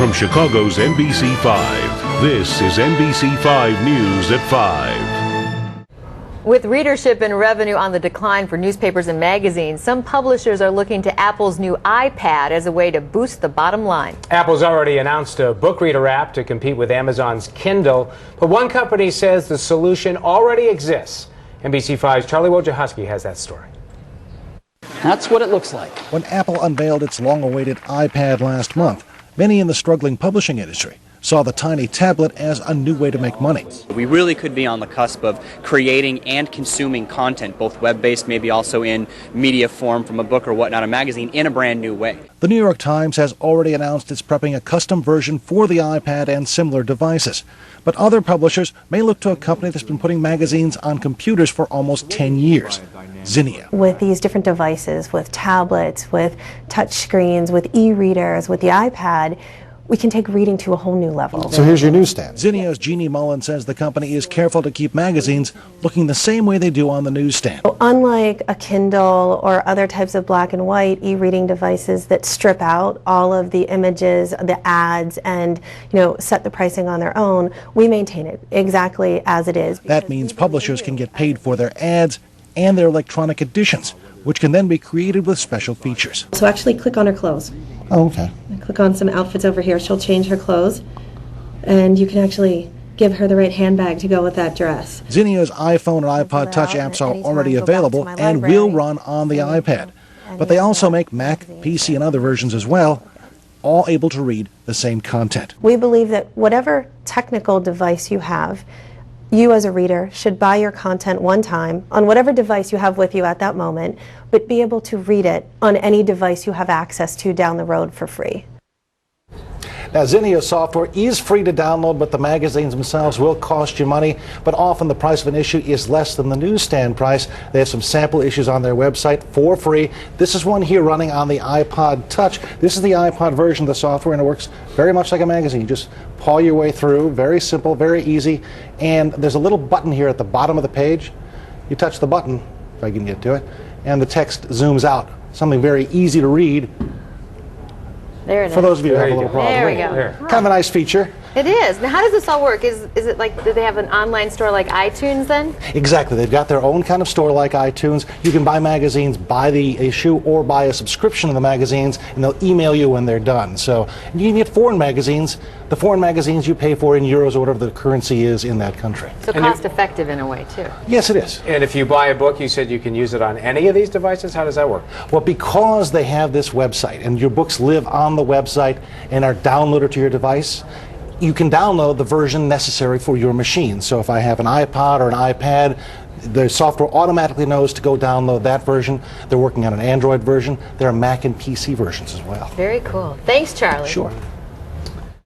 From Chicago's NBC 5, this is NBC 5 News at 5. With readership and revenue on the decline for newspapers and magazines, some publishers are looking to Apple's new iPad as a way to boost the bottom line. Apple's already announced a book reader app to compete with Amazon's Kindle, but one company says the solution already exists. NBC5's Charlie Wojciechowski has that story. That's what it looks like. When Apple unveiled its long-awaited iPad last month, many in the struggling publishing industry saw the tiny tablet as a new way to make money. We really could be on the cusp of creating and consuming content, both web-based, maybe also in media form from a book or whatnot, a magazine, in a brand new way. The New York Times has already announced it's prepping a custom version for the iPad and similar devices. But other publishers may look to a company that's been putting magazines on computers for almost 10 years, Zinio. With these different devices, with tablets, with touch screens, with e-readers, with the iPad, we can take reading to a whole new level. So here's your newsstand. Zinio's Jeanniey Mullen says the company is careful to keep magazines looking the same way they do on the newsstand. So unlike a Kindle or other types of black and white e-reading devices that strip out all of the images, the ads, and set the pricing on their own, we maintain it exactly as it is. That means publishers can get paid for their ads and their electronic editions, which can then be created with special features. So actually click on her clothes. Oh, okay. Click on some outfits over here. She'll change her clothes, and you can actually give her the right handbag to go with that dress. Zinio's iPhone and iPod Touch apps are already available and will run on the iPad. But they also make Mac, PC, and other versions as well, all able to read the same content. We believe that whatever technical device you have, you as a reader should buy your content one time on whatever device you have with you at that moment, but be able to read it on any device you have access to down the road for free. Now, Zinio software is free to download, but the magazines themselves will cost you money. But often the price of an issue is less than the newsstand price. They have some sample issues on their website for free. This is one here running on the iPod Touch. This is the iPod version of the software, and it works very much like a magazine. You just paw your way through. Very simple, very easy. And there's a little button here at the bottom of the page. You touch the button, if I can get to it, and the text zooms out. Something very easy to read. There it is. For those of you who have a little problem. There we go. Kind of a nice feature. It is. Now, how does this all work? Is it like, do they have an online store like iTunes then? Exactly. They've got their own kind of store like iTunes. You can buy magazines by the issue or buy a subscription of the magazines, and they'll email you when they're done. So you can get foreign magazines. The foreign magazines you pay for in euros or whatever the currency is in that country. So cost effective in a way, too. Yes, it is. And if you buy a book, you said you can use it on any of these devices? How does that work? Well, because they have this website, and your books live on the website and are downloaded to your device, you can download the version necessary for your machine. So if I have an iPod or an iPad, the software automatically knows to go download that version. They're working on an Android version. There are Mac and PC versions as well. Very cool. Thanks, Charlie. Sure.